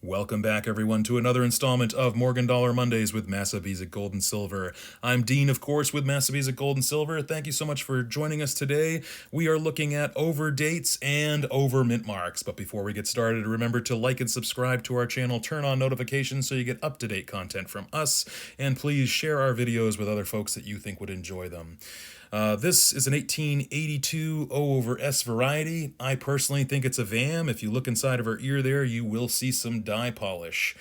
Welcome back, everyone, to another installment of Morgan Dollar Mondays with Massabesic Gold and Silver. I'm Dean, of course, with Massabesic Gold and Silver. Thank you so much for joining us today. We are looking at over dates and over mint marks. But before we get started, remember to like and subscribe to our channel, turn on notifications so you get up-to-date content from us, and please share our videos with other folks that you think would enjoy them. This is an 1882 O over S variety. I personally think it's a VAM. If you look inside of her ear there, you will see some dye polish.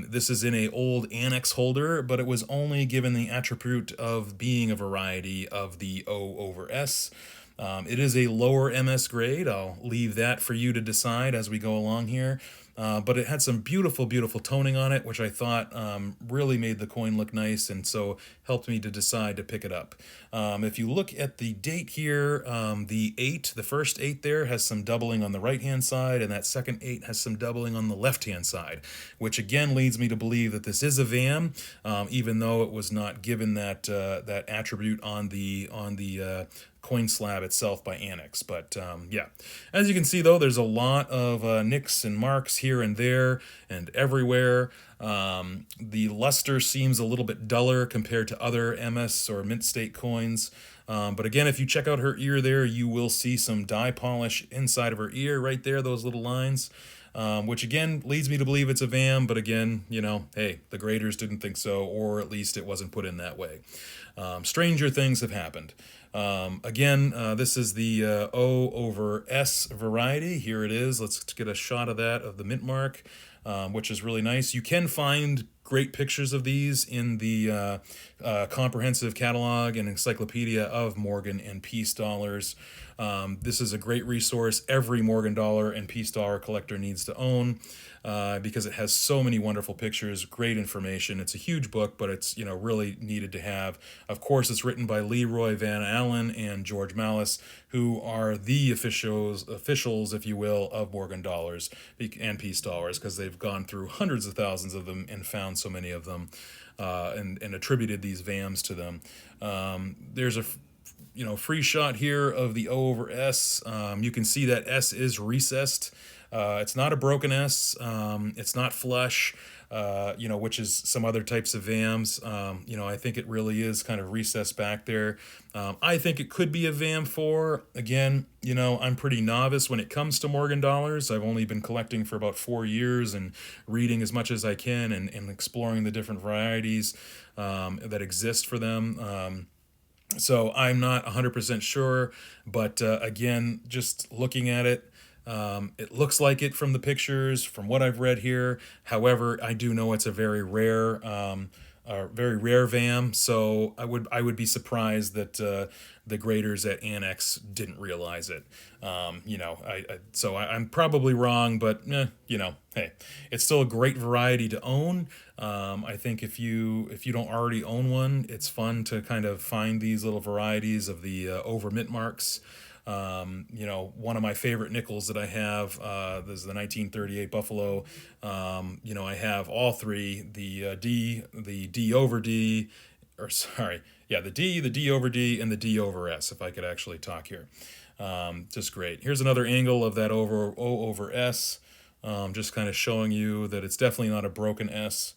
This is in a old annex holder, but it was only given the attribute of being a variety of the O over S. It is a lower MS grade. I'll leave that for you to decide as we go along here. But it had some beautiful, beautiful toning on it, which I thought really made the coin look nice, and so helped me to decide to pick it up. If you look at the date here, the first 8 there has some doubling on the right-hand side, and that second 8 has some doubling on the left-hand side, which again leads me to believe that this is a VAM, even though it was not given that that attribute on the coin slab itself by Annex. But yeah, as you can see though, there's a lot of nicks and marks here and there and everywhere. The luster seems a little bit duller compared to other MS or mint state coins. But again, if you check out her ear there, you will see some dye polish inside of her ear right there, those little lines. Which again leads me to believe it's a VAM, but again, you know, hey, the graders didn't think so, or at least it wasn't put in that way. Stranger things have happened. Again, this is the O over S variety. Here it is. Let's get a shot of that, of the mint mark, which is really nice. You can find great pictures of these in the comprehensive catalog and encyclopedia of Morgan and Peace dollars. This is a great resource every Morgan dollar and Peace dollar collector needs to own because it has so many wonderful pictures, great information. It's a huge book, but it's, you know, really needed to have. Of course, it's written by Leroy Van Allen and George Mallis, who are the officials, if you will, of Morgan dollars and Peace dollars, because they've gone through hundreds of thousands of them and found so many of them and attributed these VAMs to them. There's a free shot here of the O over S. You can see that S is recessed. It's not a broken S. It's not flush, which is some other types of VAMs. I think it really is kind of recessed back there. I think it could be a VAM 4. Again, I'm pretty novice when it comes to Morgan dollars. I've only been collecting for about 4 years and reading as much as I can and exploring the different varieties that exist for them. So I'm not 100% sure, but again, just looking at it, it looks like it from the pictures, from what I've read here. However, I do know it's a very rare VAM, so I would be surprised that the graders at Annex didn't realize it. I'm probably wrong, but hey, it's still a great variety to own. I think if you don't already own one, it's fun to kind of find these little varieties of the over mint marks. One of my favorite nickels that I have, this is the 1938 Buffalo. I have all three, the D over D, the D over D, and the D over S, if I could actually talk here. Just great. Here's another angle of that O over S, just kind of showing you that it's definitely not a broken S.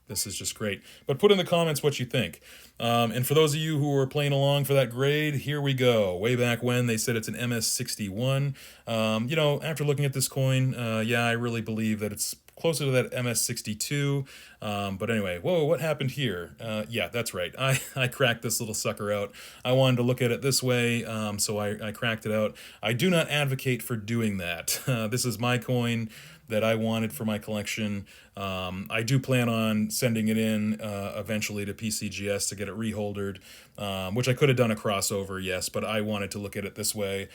This is just great. But put in the comments what you think. And for those of you who are playing along for that grade, here we go. Way back when they said it's an MS61. After looking at this coin, I really believe that it's closer to that MS62. But anyway, whoa, what happened here? Yeah, that's right. I cracked this little sucker out. I wanted to look at it this way, so I cracked it out. I do not advocate for doing that. This is my coin that I wanted for my collection. I do plan on sending it in eventually to PCGS to get it reholdered, which I could have done a crossover, yes, but I wanted to look at it this way,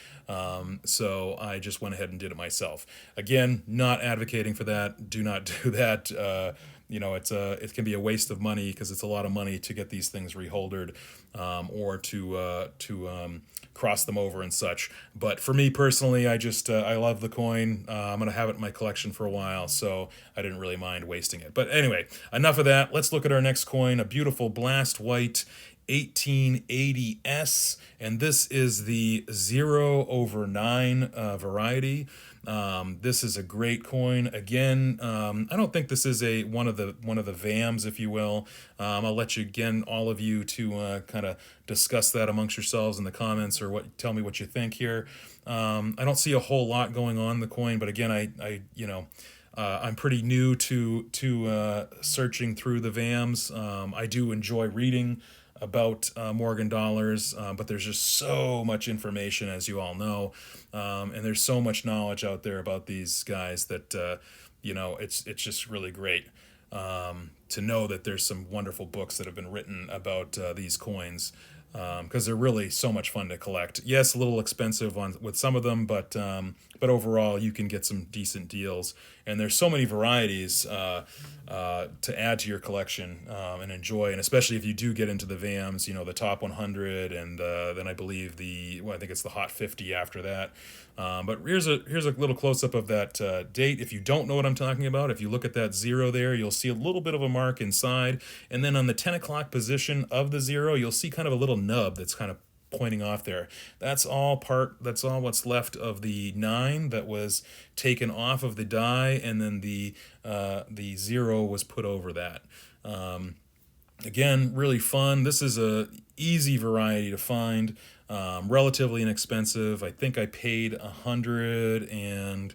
so I just went ahead and did it myself. Again, not advocating for that. Do not do that. It can be a waste of money because it's a lot of money to get these things reholdered or to cross them over and such. But for me personally, I love the coin. I'm going to have it in my collection for a while, so I didn't really mind wasting it. But anyway, enough of that. Let's look at our next coin, a beautiful blast white 1880S, and this is the 0/9 variety. This is a great coin. Again, I don't think this is a one of the VAMs, if you will. I'll let you again, all of you, to kind of discuss that amongst yourselves in the comments, or tell me what you think here. I don't see a whole lot going on in the coin, but again, I'm pretty new to searching through the VAMs. I do enjoy reading about Morgan dollars, but there's just so much information, as you all know, and there's so much knowledge out there about these guys that it's just really great to know that there's some wonderful books that have been written about these coins, because they're really so much fun to collect. Yes, a little expensive with some of them, but overall you can get some decent deals. And there's so many varieties to add to your collection and enjoy. And especially if you do get into the VAMs, the top 100, and then I believe I think it's the Hot 50 after that. But here's a little close up of that date. If you don't know what I'm talking about, if you look at that 0 there, you'll see a little bit of a mark inside, and then on the 10 o'clock position of the 0, you'll see kind of a little nub that's kind of pointing off there. That's all what's left of the 9 that was taken off of the die, and then the 0 was put over that. Again, really fun. This is a easy variety to find, relatively inexpensive. I think I paid $100 and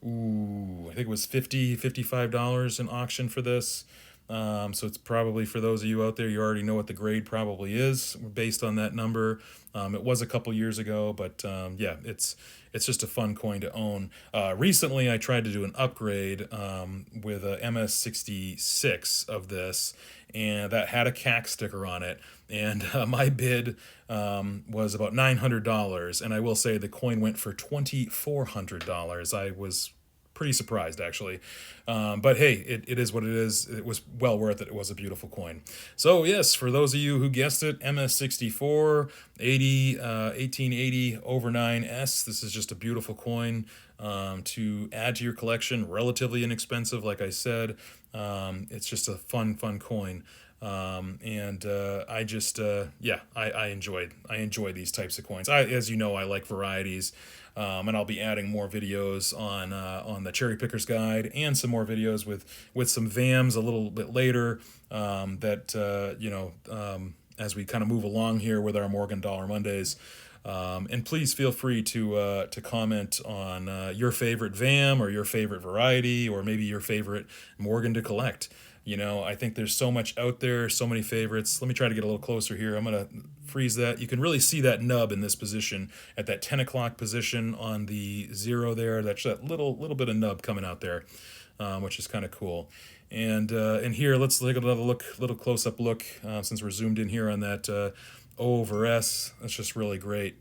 I think it was $55 in auction for this. So it's probably, for those of you out there, you already know what the grade probably is based on that number. It was a couple years ago, but yeah, it's just a fun coin to own. Recently, I tried to do an upgrade with a MS66 of this, and that had a CAC sticker on it, and my bid was about $900, and I will say the coin went for $2,400. I was pretty surprised, actually, but hey, it is what it is. It was well worth it. It was a beautiful coin. So yes, for those of you who guessed it, MS64 1880/9S. This is just a beautiful coin to add to your collection. Relatively inexpensive, like I said. It's just a fun coin. And I just I enjoy these types of coins. As you know, I like varieties, and I'll be adding more videos on the Cherry Picker's Guide, and some more videos with some VAMs a little bit later, as we kind of move along here with our Morgan Dollar Mondays. And please feel free to comment on your favorite VAM, or your favorite variety, or maybe your favorite Morgan to collect. I think there's so much out there, so many favorites. Let me try to get a little closer here. I'm going to freeze that. You can really see that nub in this position, at that 10 o'clock position on the 0 there. That's that little bit of nub coming out there, which is kind of cool. And here, let's take another little close-up look, since we're zoomed in here on that O/S. That's just really great.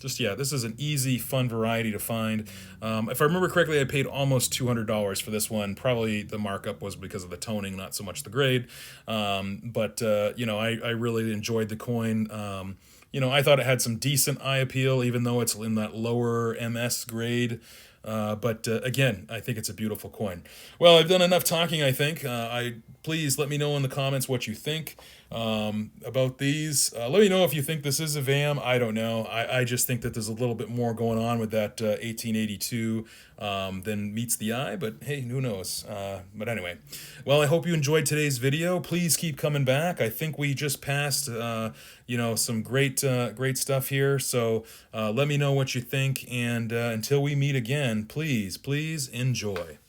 This is an easy, fun variety to find. If I remember correctly, I paid almost $200 for this one. Probably the markup was because of the toning, not so much the grade. But I really enjoyed the coin. I thought it had some decent eye appeal, even though it's in that lower MS grade. But again, I think it's a beautiful coin. Well, I've done enough talking, I think. Please let me know in the comments what you think about these. Let me know if you think this is a VAM. I don't know. I just think that there's a little bit more going on with that 1882 than meets the eye, but hey, who knows? But anyway, well, I hope you enjoyed today's video. Please keep coming back. I think we just passed some great stuff here, so let me know what you think, and until we meet again, please enjoy.